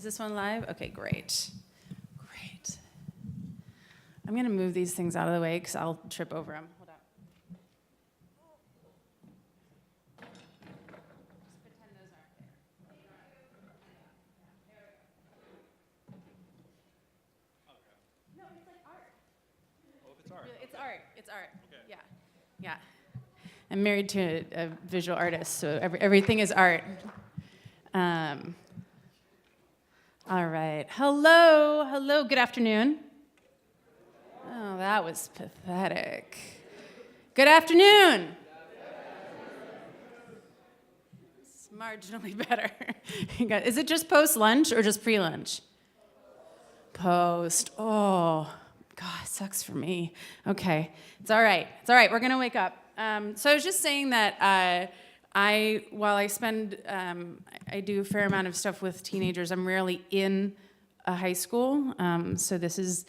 Is this one live? Okay, great. Great. I'm going to move these things out of the way because I'll trip over them. Hold on. Just pretend those aren't there. No, it's like art. Oh, if it's art. It's art. It's art. Okay. Yeah. Yeah. I'm married to a visual artist, so everything is art. All right. Hello. Hello. Good afternoon. Oh, that was pathetic. Good afternoon. It's marginally better. Is it just post-lunch or just pre-lunch? Post. Oh, God, sucks for me. Okay. It's all right. It's all right. We're going to wake up. So I was just saying that while I do a fair amount of stuff with teenagers, I'm rarely in a high school. So this is,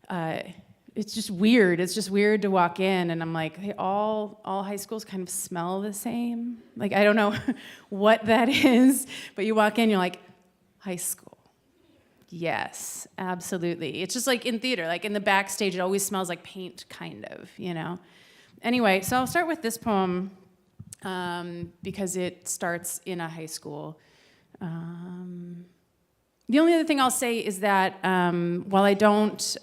it's just weird. It's just weird to walk in and I'm like, hey, all high schools kind of smell the same. Like, I don't know what that is, but you walk in, you're like, high school. Yes, absolutely. It's just like in theater, like in the backstage, it always smells like paint, kind of, you know? Anyway, so I'll start with this poem because it starts in a high school. The only other thing I'll say is that while I don't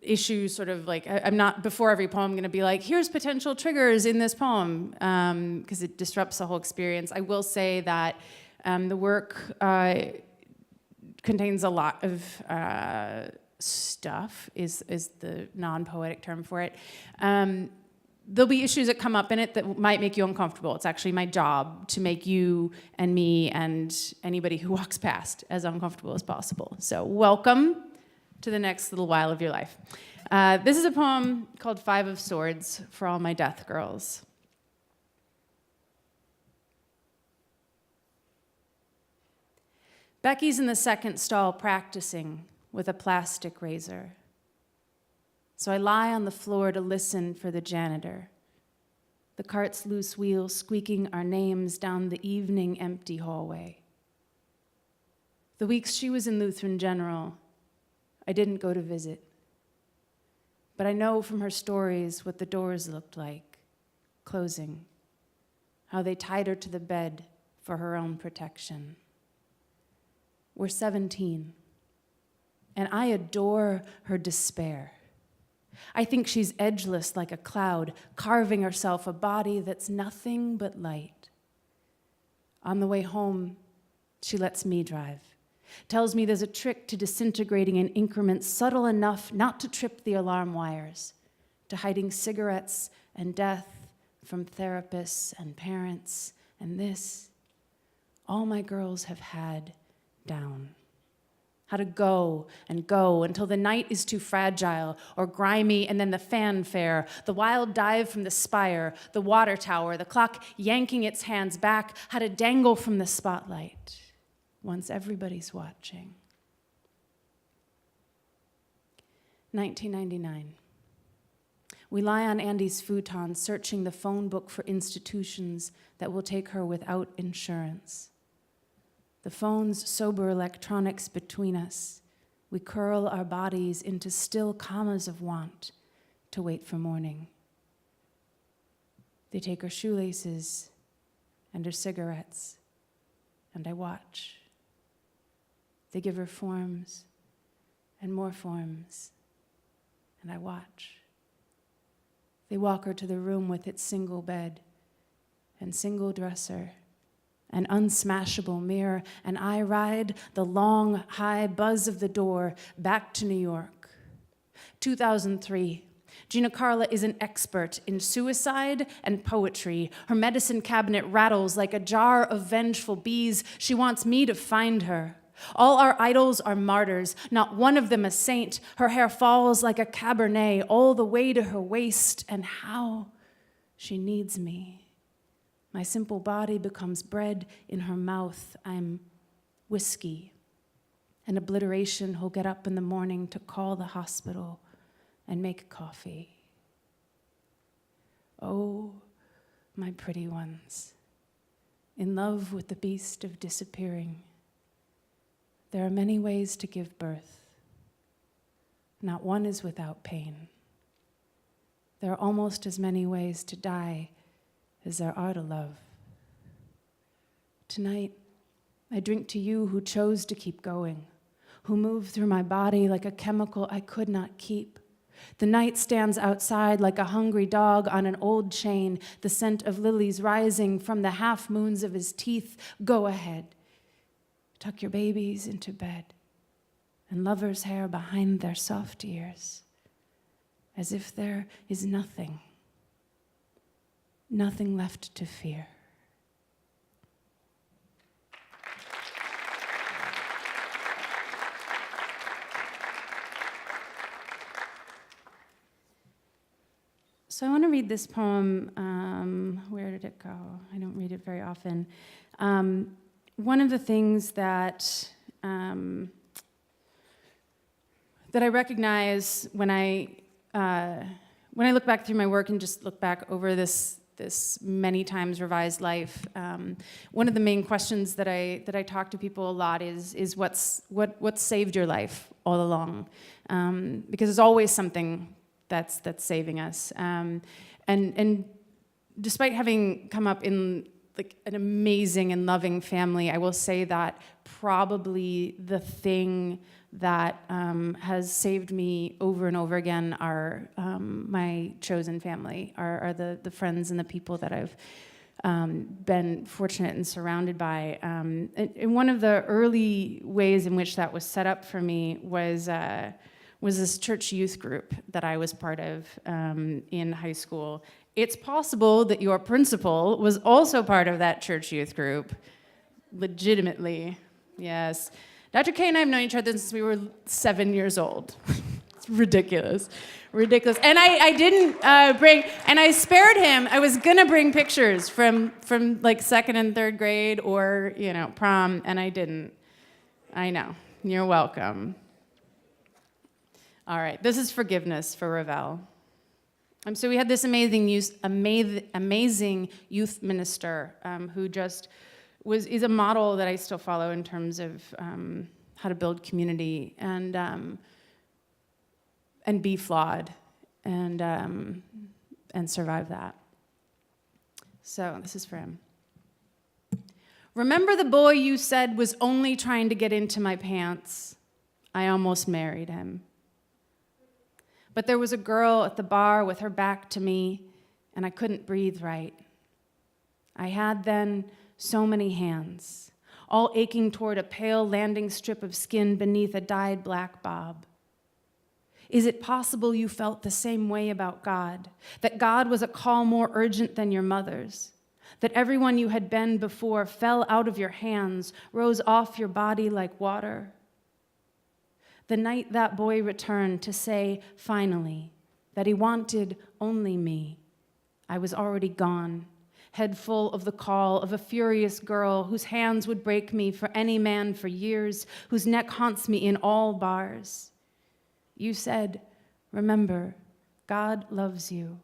issue sort of like, I'm not, before every poem, going to be like, here's potential triggers in this poem, because it disrupts the whole experience. I will say that the work contains a lot of stuff, is the non-poetic term for it. There'll be issues that come up in it that might make you uncomfortable. It's actually my job to make you and me and anybody who walks past as uncomfortable as possible. So welcome to the next little while of your life. This is a poem called Five of Swords for all my death girls. Becky's in the second stall practicing with a plastic razor. So I lie on the floor to listen for the janitor. The cart's loose wheels squeaking our names down the evening empty hallway. The weeks she was in Lutheran General, I didn't go to visit. But I know from her stories what the doors looked like, closing, how they tied her to the bed for her own protection. We're 17, and I adore her despair. I think she's edgeless like a cloud, carving herself a body that's nothing but light. On the way home, she lets me drive, tells me there's a trick to disintegrating in increments subtle enough not to trip the alarm wires, to hiding cigarettes and death from therapists and parents, and this, all my girls have had down. How to go and go until the night is too fragile or grimy, and then the fanfare, the wild dive from the spire, the water tower, the clock yanking its hands back, how to dangle from the spotlight once everybody's watching. 1999. We lie on Andy's futon, searching the phone book for institutions that will take her without insurance. The phone's sober electronics between us, we curl our bodies into still commas of want to wait for morning. They take her shoelaces and her cigarettes, and I watch. They give her forms and more forms, and I watch. They walk her to the room with its single bed and single dresser, an unsmashable mirror, and I ride the long, high buzz of the door back to New York. 2003. Gina Carla is an expert in suicide and poetry. Her medicine cabinet rattles like a jar of vengeful bees. She wants me to find her. All our idols are martyrs, not one of them a saint. Her hair falls like a cabernet all the way to her waist, and how she needs me. My simple body becomes bread in her mouth. I'm whiskey. An obliteration who'll get up in the morning to call the hospital and make coffee. Oh, my pretty ones, in love with the beast of disappearing, There are many ways to give birth. Not one is without pain. There are almost as many ways to die as there are to love. Tonight, I drink to you who chose to keep going, who moved through my body like a chemical I could not keep. The night stands outside like a hungry dog on an old chain, the scent of lilies rising from the half-moons of his teeth. Go ahead. Tuck your babies into bed, and lovers' hair behind their soft ears, as if there is nothing left to fear. So I want to read this poem. Where did it go? I don't read it very often. One of the things that I recognize when I look back through my work and just look back over this many times revised life, one of the main questions that I talk to people a lot is what's saved your life all along, because there's always something that's saving us, and despite having come up in like an amazing and loving family, I will say that probably the thing that has saved me over and over again are my chosen family, are the friends and the people that I've been fortunate and surrounded by. And one of the early ways in which that was set up for me was this church youth group that I was part of in high school. It's possible that your principal was also part of that church youth group. Legitimately, yes. Dr. K and I have known each other since we were 7 years old. It's ridiculous. And I didn't bring, and I spared him. I was gonna bring pictures from like second and third grade or, prom, and I didn't. I know, you're welcome. All right, this is forgiveness for Ravel. So we had this amazing youth minister who just is a model that I still follow in terms of how to build community and be flawed and survive that. So this is for him. Remember the boy you said was only trying to get into my pants? I almost married him. But there was a girl at the bar with her back to me, and I couldn't breathe right. I had then so many hands, all aching toward a pale landing strip of skin beneath a dyed black bob. Is it possible you felt the same way about God, that God was a call more urgent than your mother's, that everyone you had been before fell out of your hands, rose off your body like water? The night that boy returned to say, finally, that he wanted only me, I was already gone, head full of the call of a furious girl whose hands would break me for any man for years, whose neck haunts me in all bars. You said, remember, God loves you,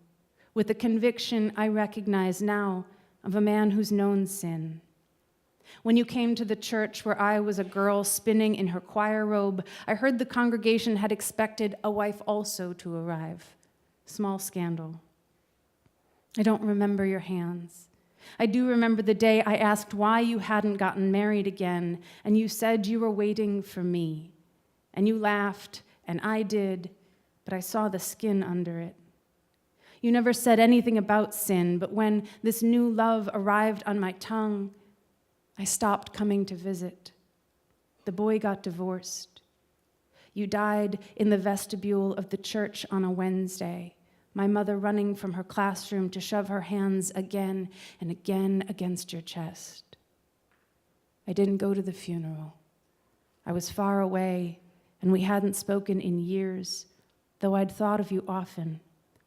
with the conviction I recognize now of a man who's known sin. When you came to the church where I was a girl spinning in her choir robe, I heard the congregation had expected a wife also to arrive. Small scandal. I don't remember your hands. I do remember the day I asked why you hadn't gotten married again, and you said you were waiting for me. And you laughed, and I did, but I saw the skin under it. You never said anything about sin, but when this new love arrived on my tongue, I stopped coming to visit. The boy got divorced. You died in the vestibule of the church on a Wednesday, my mother running from her classroom to shove her hands again and again against your chest. I didn't go to the funeral. I was far away, and we hadn't spoken in years, though I'd thought of you often,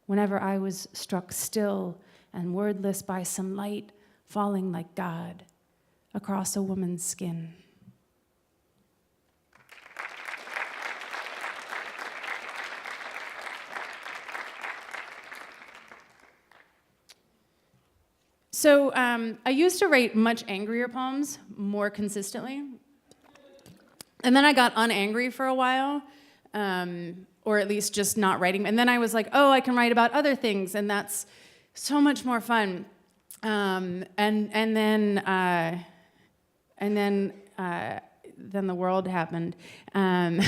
whenever I was struck still and wordless by some light falling like God across a woman's skin. So I used to write much angrier poems more consistently. And then I got unangry for a while, or at least just not writing. And then I was like, oh, I can write about other things, and that's so much more fun. And then the world happened. And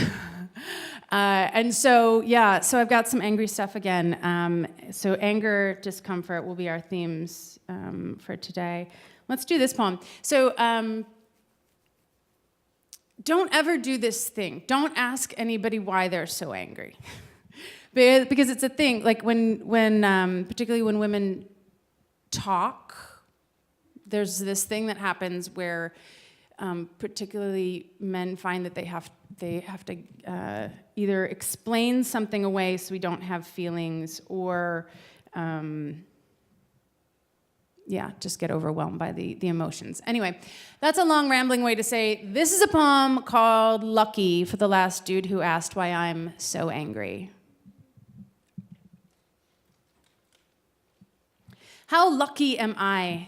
so I've got some angry stuff again. So anger, discomfort will be our themes for today. Let's do this poem. So don't ever do this thing. Don't ask anybody why they're so angry. Because it's a thing, like when particularly when women talk, there's this thing that happens where particularly men find that they have to either explain something away so we don't have feelings, or just get overwhelmed by the emotions. Anyway, that's a long rambling way to say this is a poem called Lucky for the last dude who asked why I'm so angry. How lucky am I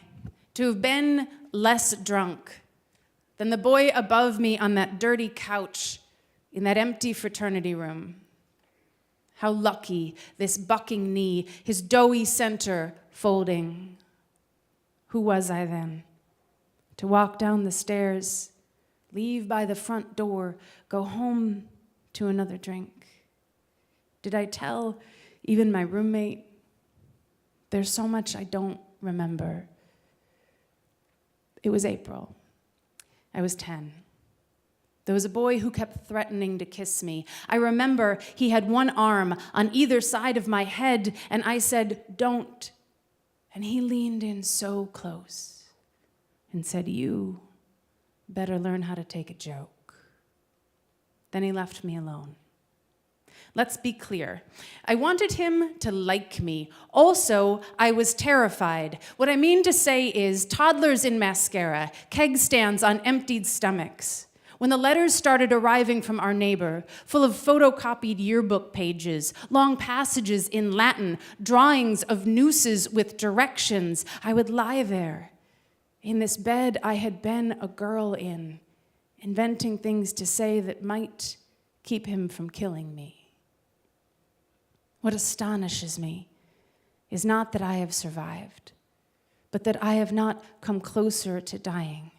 to have been less drunk than the boy above me on that dirty couch in that empty fraternity room. How lucky, this bucking knee, his doughy center folding. Who was I then? To walk down the stairs, leave by the front door, go home to another drink. Did I tell even my roommate? There's so much I don't remember. It was April. I was 10. There was a boy who kept threatening to kiss me. I remember he had one arm on either side of my head, and I said, "Don't." And he leaned in so close and said, "You better learn how to take a joke." Then he left me alone. Let's be clear. I wanted him to like me. Also, I was terrified. What I mean to say is toddlers in mascara, keg stands on emptied stomachs. When the letters started arriving from our neighbor, full of photocopied yearbook pages, long passages in Latin, drawings of nooses with directions, I would lie there, in this bed I had been a girl in, inventing things to say that might keep him from killing me. What astonishes me is not that I have survived, but that I have not come closer to dying.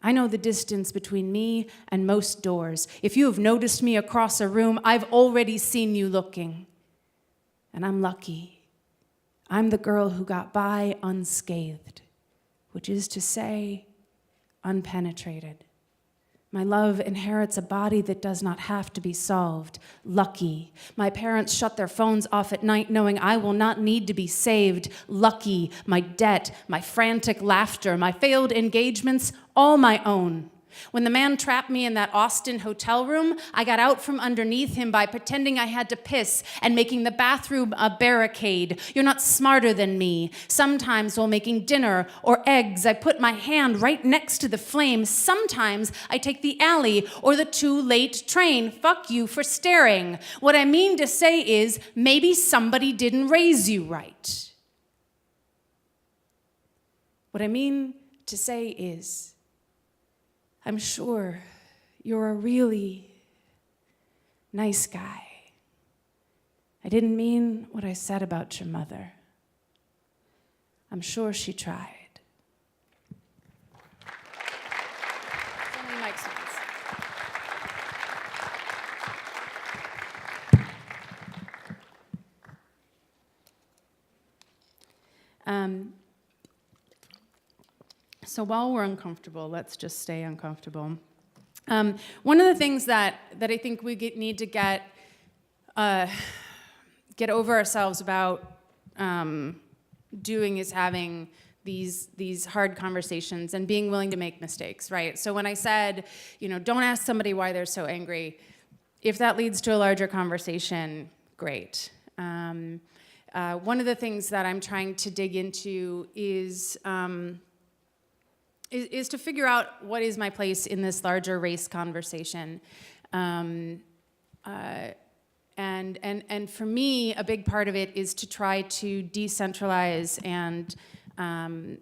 I know the distance between me and most doors. If you have noticed me across a room, I've already seen you looking. And I'm lucky. I'm the girl who got by unscathed, which is to say, unpenetrated. My love inherits a body that does not have to be solved. Lucky. My parents shut their phones off at night knowing I will not need to be saved. Lucky. My debt, my frantic laughter, my failed engagements, all my own. When the man trapped me in that Austin hotel room, I got out from underneath him by pretending I had to piss and making the bathroom a barricade. You're not smarter than me. Sometimes while making dinner or eggs, I put my hand right next to the flame. Sometimes I take the alley or the too late train. Fuck you for staring. What I mean to say is maybe somebody didn't raise you right. What I mean to say is I'm sure you're a really nice guy. I didn't mean what I said about your mother. I'm sure she tried. Only Mike's ones. So while we're uncomfortable, let's just stay uncomfortable. One of the things that I think we need to get over ourselves about doing is having these hard conversations and being willing to make mistakes, right? So when I said, don't ask somebody why they're so angry, if that leads to a larger conversation, great. One of the things that I'm trying to dig into is to figure out what is my place in this larger race conversation. And for me, a big part of it is to try to decentralize and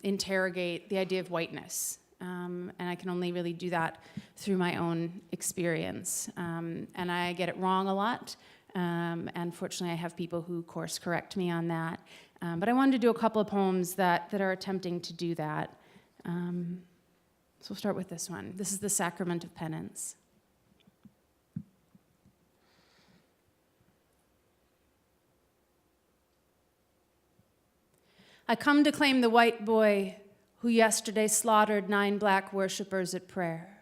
interrogate the idea of whiteness. and I can only really do that through my own experience. And I get it wrong a lot, and fortunately I have people who course correct me on that. But I wanted to do a couple of poems that are attempting to do that. So we'll start with this one. This is The Sacrament of Penance. I come to claim the white boy who yesterday slaughtered 9 black worshipers at prayer.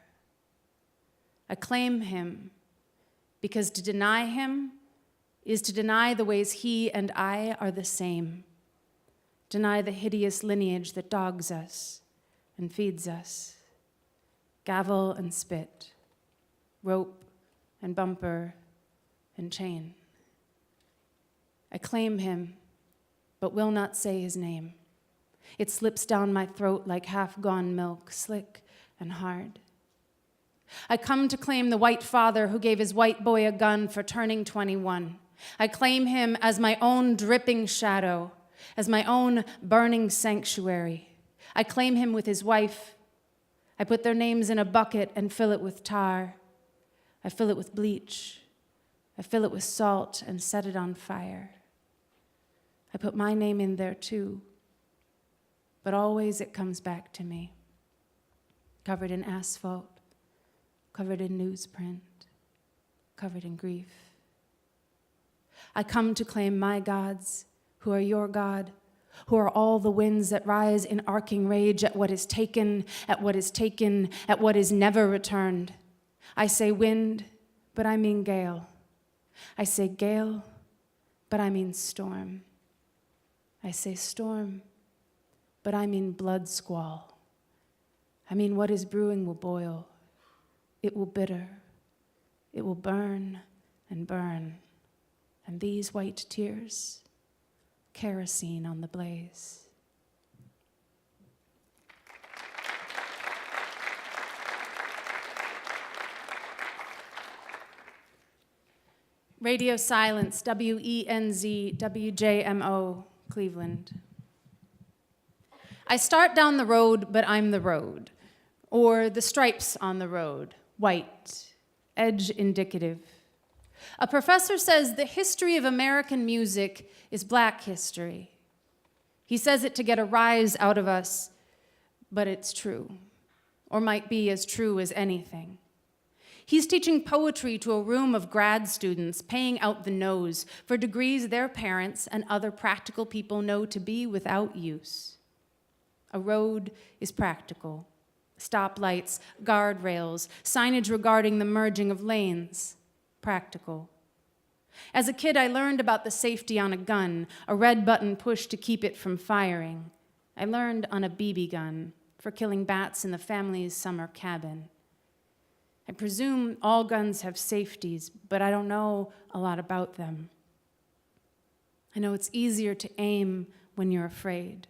I claim him because to deny him is to deny the ways he and I are the same, deny the hideous lineage that dogs us and feeds us, gavel and spit, rope and bumper and chain. I claim him, but will not say his name. It slips down my throat like half-gone milk, slick and hard. I come to claim the white father who gave his white boy a gun for turning 21. I claim him as my own dripping shadow, as my own burning sanctuary. I claim him with his wife. I put their names in a bucket and fill it with tar. I fill it with bleach. I fill it with salt and set it on fire. I put my name in there too, but always it comes back to me, covered in asphalt, covered in newsprint, covered in grief. I come to claim my gods, who are your God, who are all the winds that rise in arcing rage at what is taken, at what is taken, at what is never returned. I say wind, but I mean gale. I say gale, but I mean storm. I say storm, but I mean blood squall. I mean what is brewing will boil. It will bitter. It will burn and burn. And these white tears, kerosene on the blaze. Radio Silence, WENZ, WJMO, Cleveland. I start down the road, but I'm the road, or the stripes on the road, white, edge indicative. A professor says the history of American music is black history. He says it to get a rise out of us, but it's true, or might be as true as anything. He's teaching poetry to a room of grad students, paying out the nose for degrees their parents and other practical people know to be without use. A road is practical. Stoplights, guardrails, signage regarding the merging of lanes, practical. As a kid, I learned about the safety on a gun, a red button pushed to keep it from firing. I learned on a BB gun for killing bats in the family's summer cabin. I presume all guns have safeties, but I don't know a lot about them. I know it's easier to aim when you're afraid.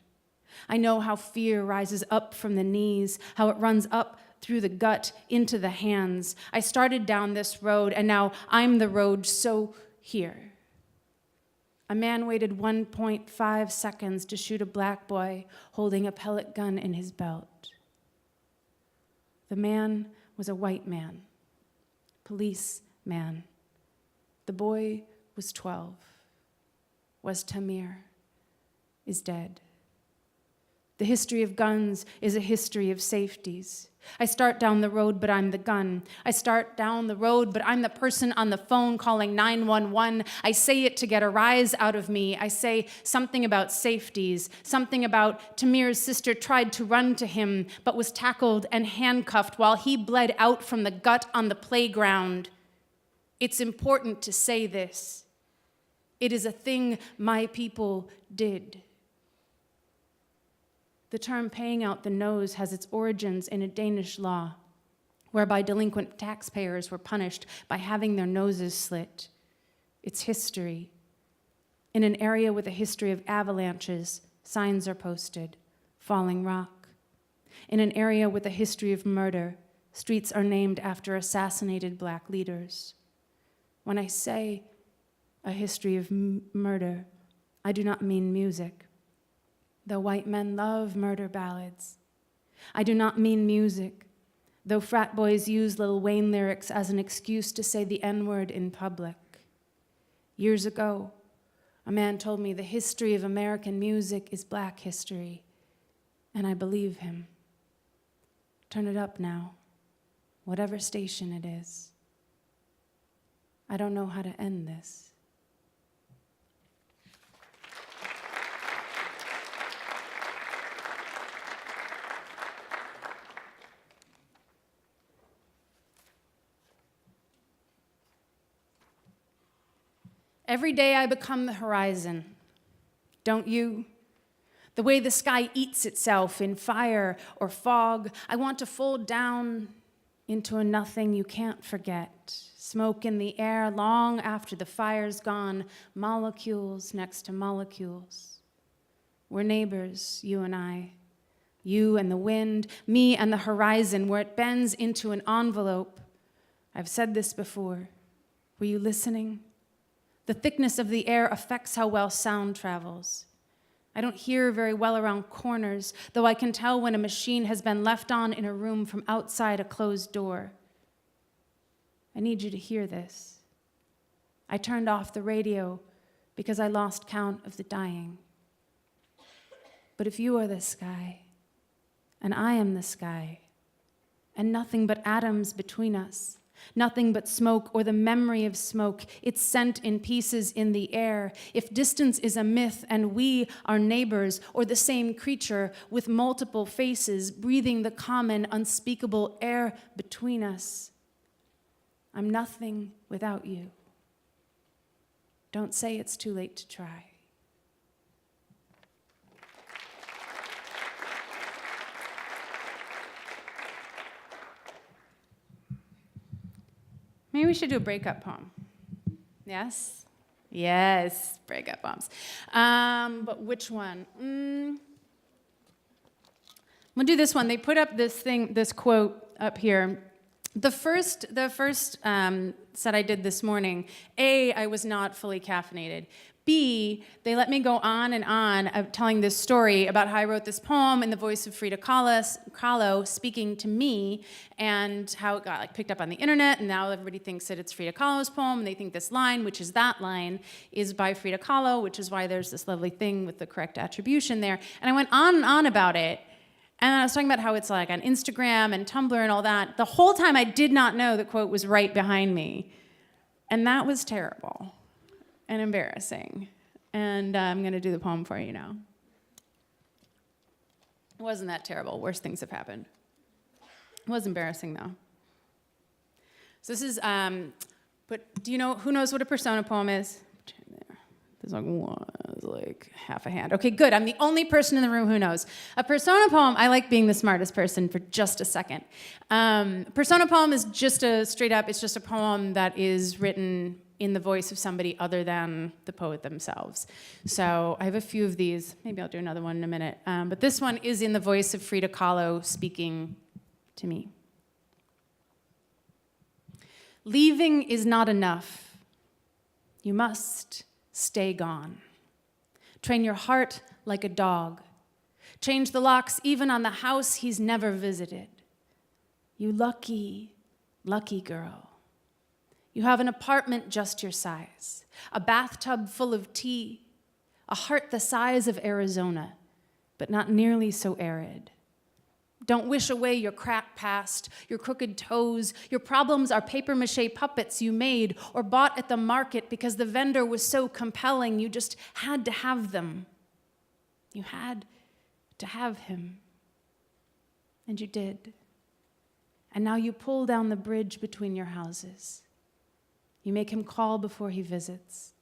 I know how fear rises up from the knees, how it runs up through the gut into the hands. I started down this road, and now I'm the road, so here. A man waited 1.5 seconds to shoot a black boy holding a pellet gun in his belt. The man was a white man, police man. The boy was 12, was Tamir, is dead. The history of guns is a history of safeties. I start down the road, but I'm the gun. I start down the road, but I'm the person on the phone calling 911. I say it to get a rise out of me. I say something about safeties, something about Tamir's sister tried to run to him, but was tackled and handcuffed while he bled out from the gut on the playground. It's important to say this. It is a thing my people did. The term paying out the nose has its origins in a Danish law, whereby delinquent taxpayers were punished by having their noses slit. It's history. In an area with a history of avalanches, signs are posted, falling rock. In an area with a history of murder, streets are named after assassinated black leaders. When I say a history of murder, I do not mean music. Though white men love murder ballads. I do not mean music, though frat boys use Lil Wayne lyrics as an excuse to say the N-word in public. Years ago, a man told me the history of American music is Black history, and I believe him. Turn it up now, whatever station it is. I don't know how to end this. Every day I become the horizon, don't you? The way the sky eats itself in fire or fog, I want to fold down into a nothing you can't forget. Smoke in the air long after the fire's gone, molecules next to molecules. We're neighbors, you and I. You and the wind, me and the horizon, where it bends into an envelope. I've said this before. Were you listening? The thickness of the air affects how well sound travels. I don't hear very well around corners, though I can tell when a machine has been left on in a room from outside a closed door. I need you to hear this. I turned off the radio because I lost count of the dying. But if you are the sky, and I am the sky, and nothing but atoms between us, nothing but smoke or the memory of smoke, it's sent in pieces in the air. If distance is a myth and we are neighbors or the same creature with multiple faces breathing the common unspeakable air between us, I'm nothing without you. Don't say it's too late to try. Maybe we should do a breakup poem. Yes? Yes, breakup poems. But which one? We'll do this one. They put up this quote up here. The first set I did this morning, A, I was not fully caffeinated. B, they let me go on and on of telling this story about how I wrote this poem in the voice of Frida Kahlo speaking to me, and how it got picked up on the internet, and now everybody thinks that it's Frida Kahlo's poem, and they think this line, which is that line, is by Frida Kahlo, which is why there's this lovely thing with the correct attribution there. And I went on and on about it, and I was talking about how it's on Instagram and Tumblr and all that. The whole time I did not know the quote was right behind me, and that was terrible and embarrassing. And I'm going to do the poem for you now. It wasn't that terrible. Worse things have happened. It was embarrassing, though. So this is, do you know, who knows what a persona poem is? There's like half a hand. Okay, good. I'm the only person in the room who knows. A persona poem, I like being the smartest person for just a second. Persona poem is just it's just a poem that is written in the voice of somebody other than the poet themselves. So I have a few of these. Maybe I'll do another one in a minute. But this one is in the voice of Frida Kahlo speaking to me. Leaving is not enough. You must stay gone. Train your heart like a dog. Change the locks even on the house he's never visited. You lucky, lucky girl. You have an apartment just your size, a bathtub full of tea, a heart the size of Arizona, but not nearly so arid. Don't wish away your crack past, your crooked toes. Your problems are papier-mâché puppets you made or bought at the market because the vendor was so compelling you just had to have them. You had to have him. And you did. And now you pull down the bridge between your houses. You make him call before he visits.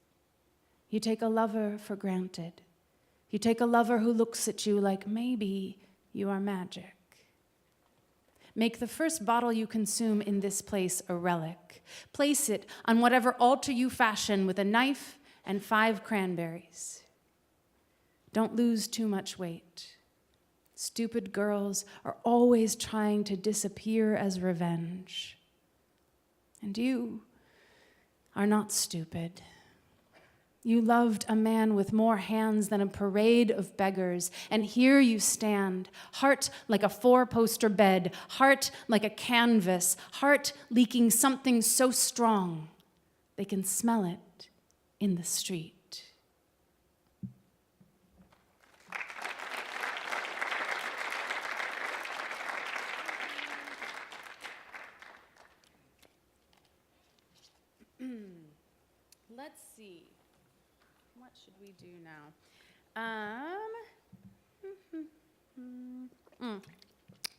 You take a lover for granted. You take a lover who looks at you like maybe you are magic. Make the first bottle you consume in this place a relic. Place it on whatever altar you fashion with a knife and 5 cranberries. Don't lose too much weight. Stupid girls are always trying to disappear as revenge. And you are not stupid. You loved a man with more hands than a parade of beggars, and here you stand, heart like a four-poster bed, heart like a canvas, heart leaking something so strong they can smell it in the street. Let's see. What should we do now?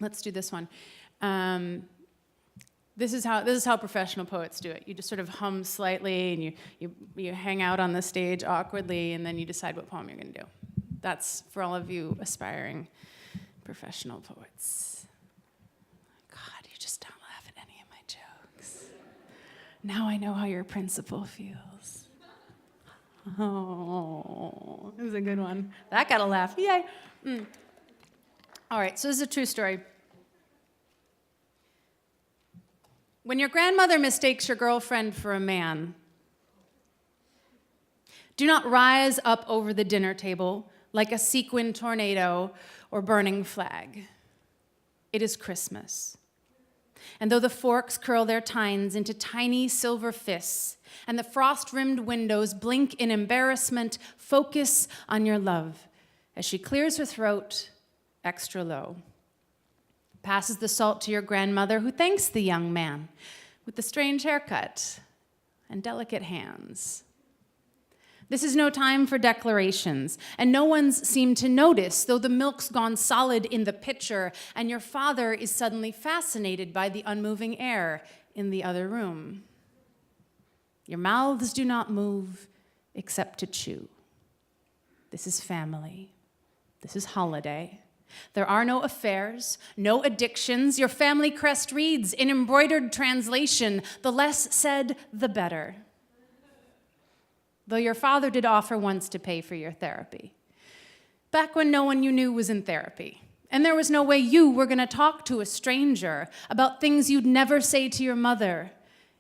Let's do this one. This is how professional poets do it. You just sort of hum slightly, and you hang out on the stage awkwardly, and then you decide what poem you're going to do. That's for all of you aspiring professional poets. God, you just don't laugh at any of my jokes. Now I know how your principal feels. Oh, it was a good one. That got a laugh. Yay. All right, so this is a true story. When your grandmother mistakes your girlfriend for a man, do not rise up over the dinner table like a sequin tornado or burning flag. It is Christmas. And though the forks curl their tines into tiny silver fists, and the frost-rimmed windows blink in embarrassment, focus on your love as she clears her throat extra low. Passes the salt to your grandmother, who thanks the young man with the strange haircut and delicate hands. This is no time for declarations, and no one's seemed to notice, though the milk's gone solid in the pitcher, and your father is suddenly fascinated by the unmoving air in the other room. Your mouths do not move except to chew. This is family. This is holiday. There are no affairs, no addictions. Your family crest reads in embroidered translation, the less said, the better. Though your father did offer once to pay for your therapy, back when no one you knew was in therapy, and there was no way you were going to talk to a stranger about things you'd never say to your mother,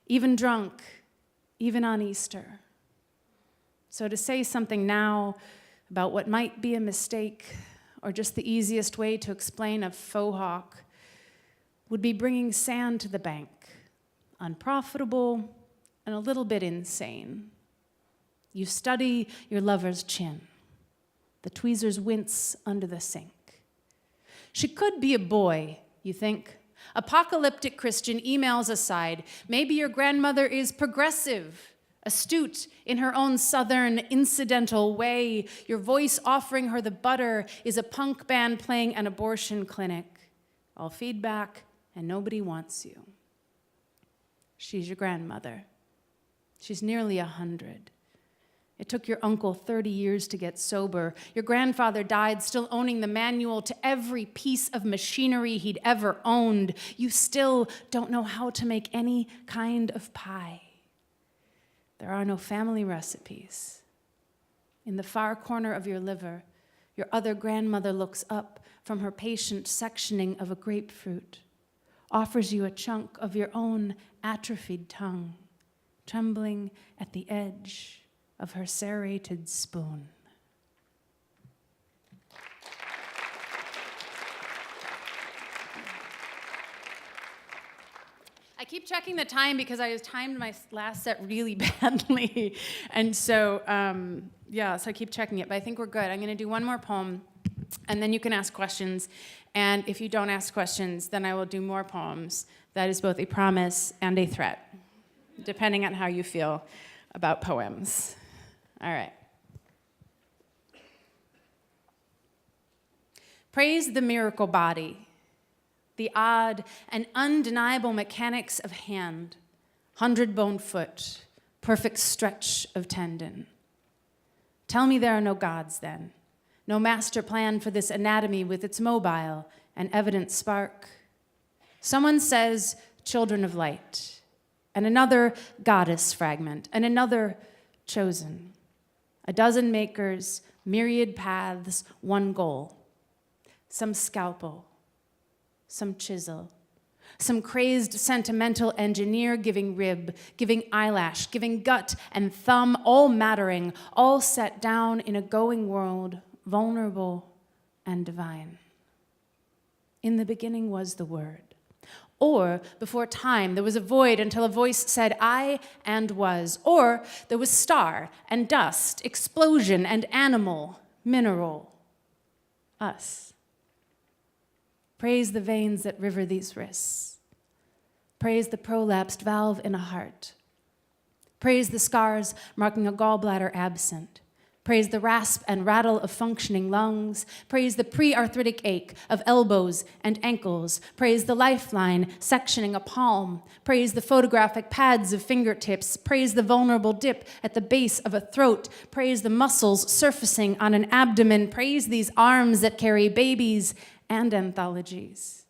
even drunk, even on Easter. So to say something now about what might be a mistake, or just the easiest way to explain a faux hawk, would be bringing sand to the bank, unprofitable and a little bit insane. You study your lover's chin. The tweezers wince under the sink. She could be a boy, you think. Apocalyptic Christian emails aside, maybe your grandmother is progressive, astute in her own southern incidental way. Your voice offering her the butter is a punk band playing an abortion clinic. All feedback, and nobody wants you. She's your grandmother. She's nearly 100. It took your uncle 30 years to get sober. Your grandfather died still owning the manual to every piece of machinery he'd ever owned. You still don't know how to make any kind of pie. There are no family recipes. In the far corner of your liver, your other grandmother looks up from her patient sectioning of a grapefruit, offers you a chunk of your own atrophied tongue, trembling at the edge of her serrated spoon. I keep checking the time because I timed my last set really badly. And so, so I keep checking it, but I think we're good. I'm gonna do one more poem, and then you can ask questions. And if you don't ask questions, then I will do more poems. That is both a promise and a threat, depending on how you feel about poems. All right. Praise the miracle body, the odd and undeniable mechanics of hand, 100-bone foot, perfect stretch of tendon. Tell me there are no gods then, no master plan for this anatomy with its mobile and evident spark. Someone says children of light, and another goddess fragment, and another chosen. A dozen makers, myriad paths, one goal. Some scalpel, some chisel, Some crazed sentimental engineer giving rib, giving eyelash, giving gut and thumb, all mattering, all set down in a going world, vulnerable and divine. In the beginning was the Word. Or, before time, there was a void until a voice said, I and was. Or, there was star and dust, explosion and animal, mineral, us. Praise the veins that river these wrists. Praise the prolapsed valve in a heart. Praise the scars marking a gallbladder absent. Praise the rasp and rattle of functioning lungs. Praise the pre-arthritic ache of elbows and ankles. Praise the lifeline sectioning a palm. Praise the photographic pads of fingertips. Praise the vulnerable dip at the base of a throat. Praise the muscles surfacing on an abdomen. Praise these arms that carry babies and anthologies.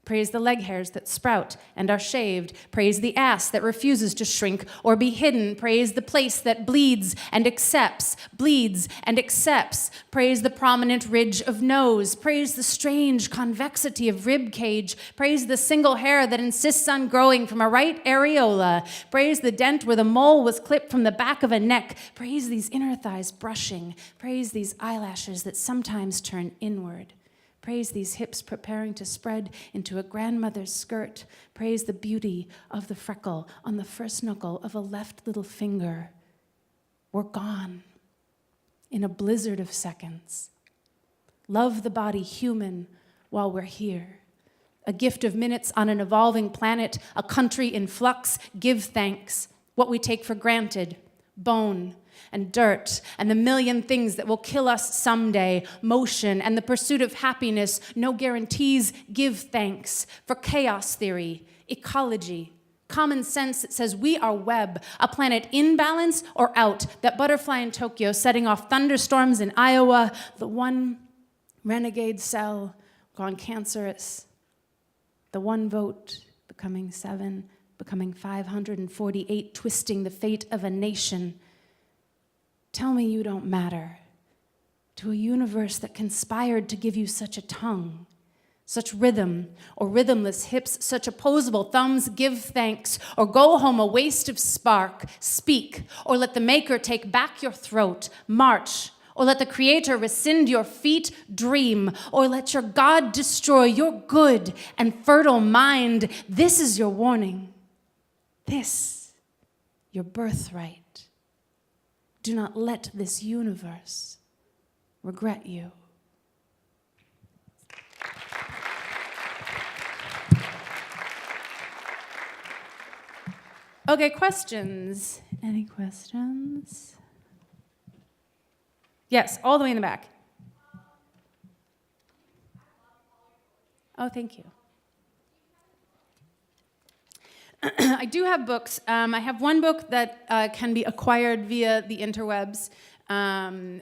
Praise the leg hairs that sprout and are shaved. Praise the ass that refuses to shrink or be hidden. Praise the place that bleeds and accepts, bleeds and accepts. Praise the prominent ridge of nose. Praise the strange convexity of rib cage. Praise the single hair that insists on growing from a right areola. Praise the dent where the mole was clipped from the back of a neck. Praise these inner thighs brushing. Praise these eyelashes that sometimes turn inward. Praise these hips preparing to spread into a grandmother's skirt. Praise the beauty of the freckle on the first knuckle of a left little finger. We're gone in a blizzard of seconds. Love the body human while we're here. A gift of minutes on an evolving planet, a country in flux. Give thanks. What we take for granted, bone and dirt, and the million things that will kill us someday, motion and the pursuit of happiness, no guarantees, give thanks. For chaos theory, ecology, common sense that says we are web, a planet in balance or out, that butterfly in Tokyo setting off thunderstorms in Iowa, the one renegade cell gone cancerous, the one vote becoming 7, becoming 548, twisting the fate of a nation. Tell me you don't matter to a universe that conspired to give you such a tongue, such rhythm, or rhythmless hips, such opposable thumbs. Give thanks, or go home a waste of spark. Speak, or let the maker take back your throat. March, or let the creator rescind your feet. Dream, or let your God destroy your good and fertile mind. This is your warning. This, your birthright. Do not let this universe regret you. Okay, questions? Any questions? Yes, all the way in the back. Oh, thank you. I do have books. I have one book that can be acquired via the interwebs, then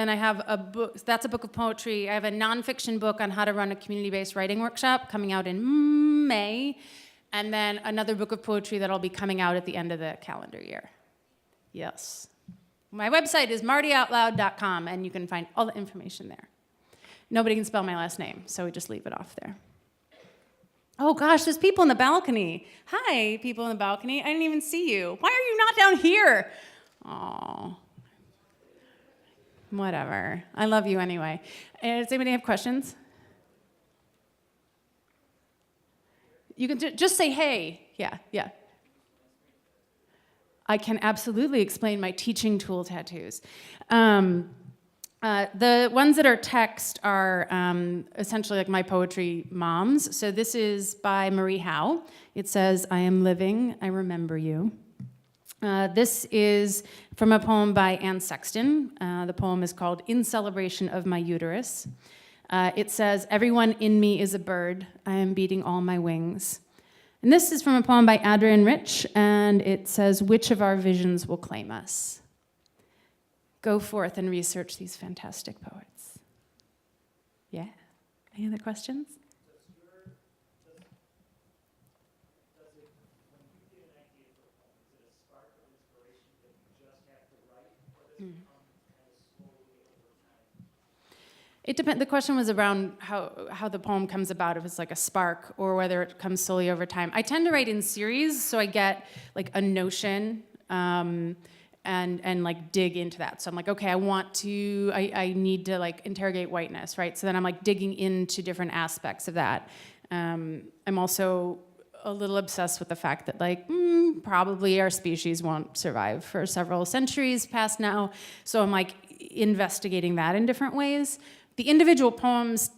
I have a book. That's a book of poetry. I have a nonfiction book on how to run a community-based writing workshop coming out in May, and then another book of poetry that'll be coming out at the end of the calendar year. Yes. My website is martyoutloud.com, and you can find all the information there. Nobody can spell my last name, so we just leave it off there. Oh gosh, there's people in the balcony. Hi, people in the balcony. I didn't even see you. Why are you not down here? Oh, whatever. I love you anyway. Does anybody have questions? You can just say hey. Yeah. I can absolutely explain my teaching tool tattoos. The ones that are text are essentially like my poetry moms. So this is by Marie Howe. It says, I am living, I remember you. This is from a poem by Anne Sexton. The poem is called In Celebration of My Uterus. It says, everyone in me is a bird. I am beating all my wings. And this is from a poem by Adrienne Rich, and it says, which of our visions will claim us? Go forth and research these fantastic poets. Yeah? Any other questions? It depends. The question was around how the poem comes about, if it's like a spark or whether it comes slowly over time. I tend to write in series, so I get like a notion and like dig into that. So I'm like, okay, I need to like interrogate whiteness, right? So then I'm like digging into different aspects of that. I'm also a little obsessed with the fact that like probably our species won't survive for several centuries past now. So I'm like investigating that in different ways. The individual poems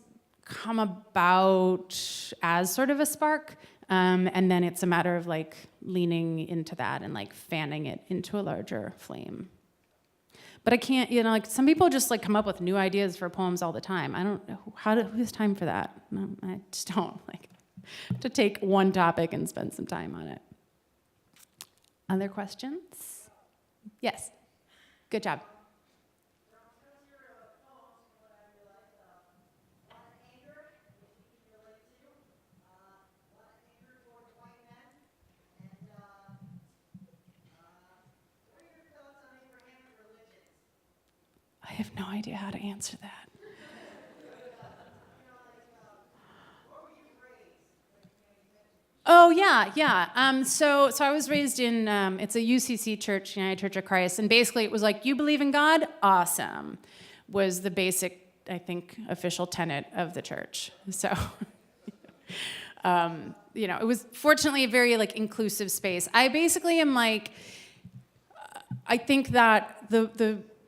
come about as sort of a spark, and then it's a matter of like leaning into that and like fanning it into a larger flame. But I can't, like some people just like come up with new ideas for poems all the time. I don't know who has time for that? No, I just don't like to take one topic and spend some time on it. Other questions? Yes. Good job. I have no idea how to answer that. Oh, yeah. So I was raised in, it's a UCC church, United Church of Christ, and basically it was like, you believe in God? Awesome, was the basic, I think, official tenet of the church. So, it was fortunately a very like inclusive space. I basically am like, I think that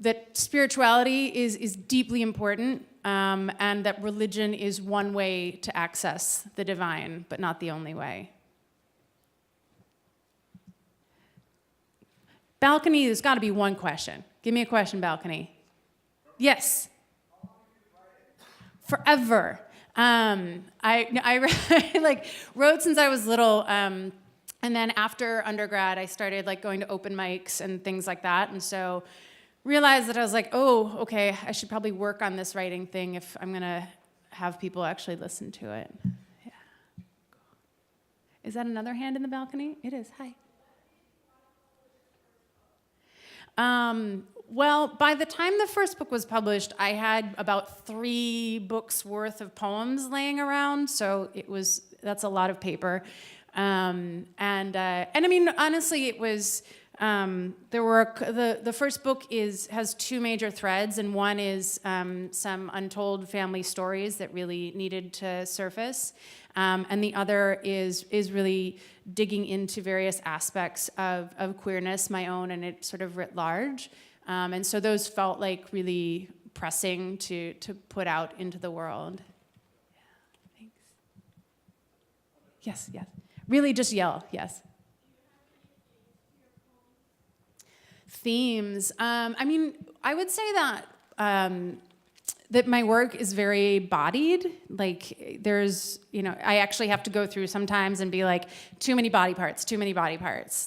that spirituality is deeply important, and that religion is one way to access the divine, but not the only way. Balcony, there's got to be one question. Give me a question, balcony. Yes. Forever. I like wrote since I was little, and then after undergrad, I started like going to open mics and things like that, and so realized that I was like, oh, okay, I should probably work on this writing thing if I'm gonna have people actually listen to it. Yeah. Is that another hand in the balcony? It is. Hi. Well, by the time the first book was published, I had about 3 books worth of poems laying around, so that's a lot of paper. And I mean, honestly, it was, the first book has 2 major threads, and one is some untold family stories that really needed to surface, and the other is really digging into various aspects of queerness, my own and it sort of writ large, and so those felt like really pressing to put out into the world. Yeah, thanks. Yes. Really just yell, yes. Themes. I mean, I would say that that my work is very bodied. Like there's, I actually have to go through sometimes and be like, too many body parts.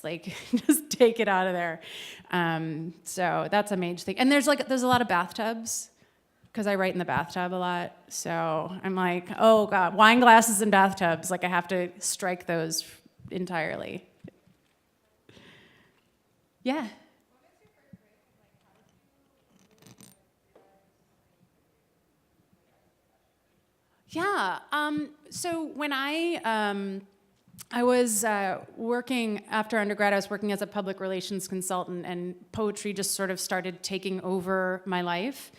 Like just take it out of there. So that's a major thing. And there's a lot of bathtubs because I write in the bathtub a lot. So I'm like, oh God, wine glasses and bathtubs. Like I have to strike those entirely. Yeah. Yeah. So when I was working after undergrad, I was working as a public relations consultant, and poetry just sort of started taking over my life.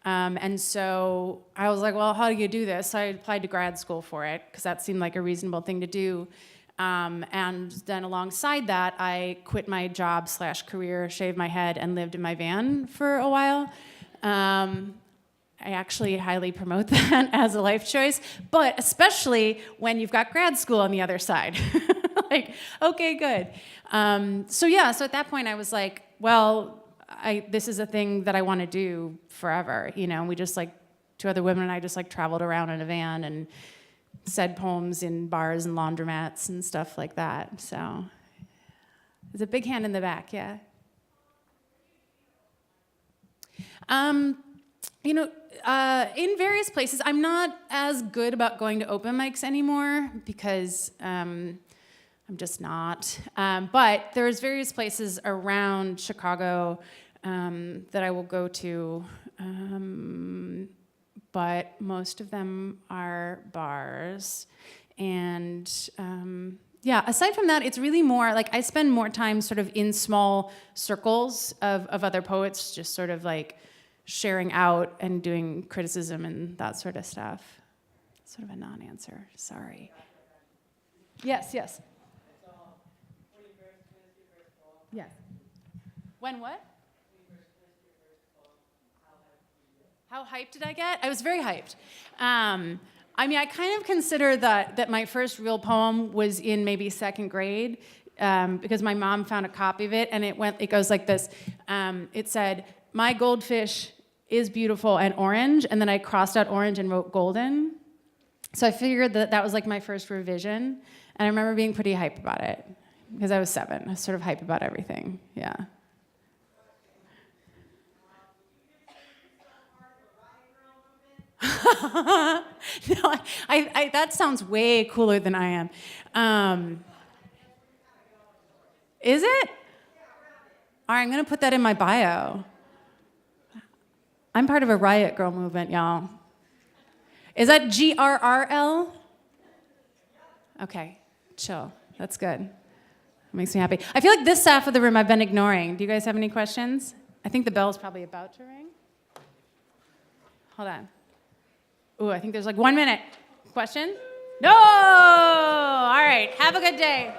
And so I was like, well, how do you do this? So I applied to grad school for it because that seemed like a reasonable thing to do. And then alongside that, I quit my job/career, shaved my head, and lived in my van for a while. I actually highly promote that as a life choice, but especially when you've got grad school on the other side. Like, okay, good. So at that point I was like, well, this is a thing that I want to do forever. We just like 2 other women and I just like traveled around in a van and said poems in bars and laundromats and stuff like that. So there's a big hand in the back, yeah. In various places. I'm not as good about going to open mics anymore because I'm just not. But there's various places around Chicago that I will go to. but most of them are bars. And yeah, aside from that, it's really more like I spend more time sort of in small circles of other poets, just sort of like sharing out and doing criticism and that sort of stuff. Sort of a non-answer, sorry. Yes. Yes. When what? How hyped did I get? I was very hyped. I mean, I kind of consider that my first real poem was in maybe second grade because my mom found a copy of it, and it goes like this. It said, "My goldfish is beautiful and orange," and then I crossed out orange and wrote golden. So I figured that was like my first revision, and I remember being pretty hyped about it because I was 7. I was sort of hyped about everything, yeah. No, that sounds way cooler than I am. Is it? All right, I'm gonna put that in my bio. I'm part of a Riot Girl movement, y'all. Is that GRRL? Okay, chill. That's good. It makes me happy. I feel like this half of the room I've been ignoring. Do you guys have any questions? I think the bell's probably about to ring. Hold on. Ooh, I think there's like 1 minute. Question? No! All right, have a good day.